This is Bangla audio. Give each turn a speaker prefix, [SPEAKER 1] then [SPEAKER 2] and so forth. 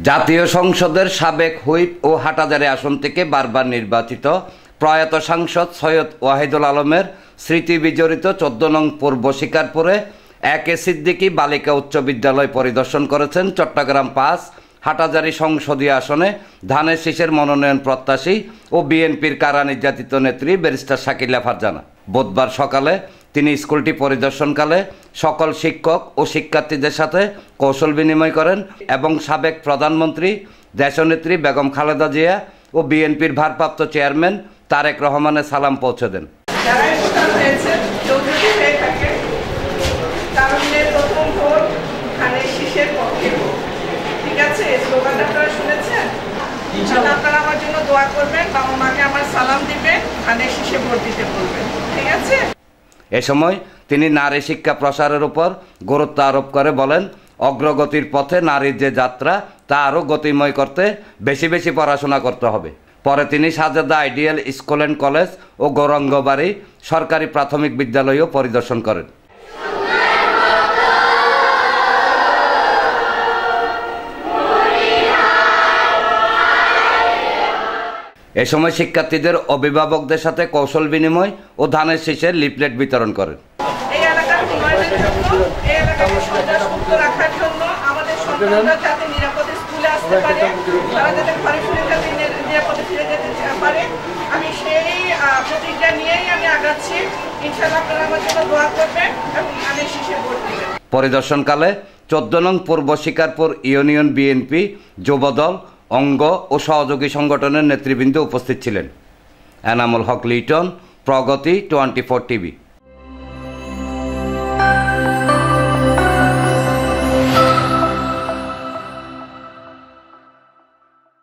[SPEAKER 1] জাতীয় সংসদের সাবেক হুইপ ও হাটহাজারী আসন থেকে বারবার নির্বাচিত প্রয়াত সাংসদ সৈয়দ ওয়াহিদুল আলমের স্মৃতি বিজড়িত 14 নং পূর্ব শিকারপুরে একে সিদ্দিকী বালিকা উচ্চ বিদ্যালয় পরিদর্শন করেছেন চট্টগ্রাম 5 হাটহাজারী সংসদীয় আসনে ধানের শীষের মনোনয়ন প্রত্যাশী ও বিএনপির কারা নির্যাতিত নেত্রী ব্যারিস্টার শাকিলা ফারজানা। বুধবার সকালে তিনি স্কুলটি পরিদর্শনকালে সকল শিক্ষক ও শিক্ষার্থীদের সাথে কৌশল বিনিময় করেন এবং সাবেক প্রধানমন্ত্রী দেশনেত্রী বেগম খালেদা জিয়া ও বিএনপির ভারপ্রাপ্ত চেয়ারম্যান তারেক রহমানের সালাম পৌঁছে দেন।
[SPEAKER 2] আপনারা আমার জন্য দোয়া করবেন, বাবা মাকে আমার সালাম দিবেন, ধানের শীষে ভোট দিতে বলবেন, ঠিক আছে?
[SPEAKER 1] এ সময় তিনি নারী শিক্ষা প্রসারের উপর গুরুত্ব আরোপ করে বলেন, অগ্রগতির পথে নারীর যে যাত্রা তা আরও গতিময় করতে বেশি বেশি পড়াশোনা করতে হবে। পরে তিনি Sajeda ideal school and college ও গৌরাঙ্গবাড়ি সরকারি প্রাথমিক বিদ্যালয়ও পরিদর্শন করেন। এ সময় শিক্ষার্থীদের অভিভাবকদের সাথে কৌশল বিনিময় ও ধানের শীষের লিফলেট বিতরণ করেন।
[SPEAKER 2] এই এলাকার উন্নয়নের জন্য, এই এলাকাকে সন্ত্রাসমুক্ত রাখার জন্য, আমাদের সন্তানরা যাতে নিরাপদে স্কুলে আসতে পারে, তারা যাতে ঘরে ফিরে যাতে নিরাপদে ফিরে যেতে পারে, আমি সেই প্রতিজ্ঞা নিয়েই আমি আগাচ্ছি। ইনশাআল্লাহ আপনারা আমার জন্য দোয়া করবেন এবং ধানের শীষে ভোট দিবেন।
[SPEAKER 1] পরিদর্শনকালে 14 নং পূর্ব শিকারপুর ইউনিয়ন বিএনপি যুবদল অঙ্গ ও সহযোগী সংগঠনের নেতৃবৃন্দ উপস্থিত ছিলেন। এনামুল হক লিটন, প্রগতি 24 টিভি।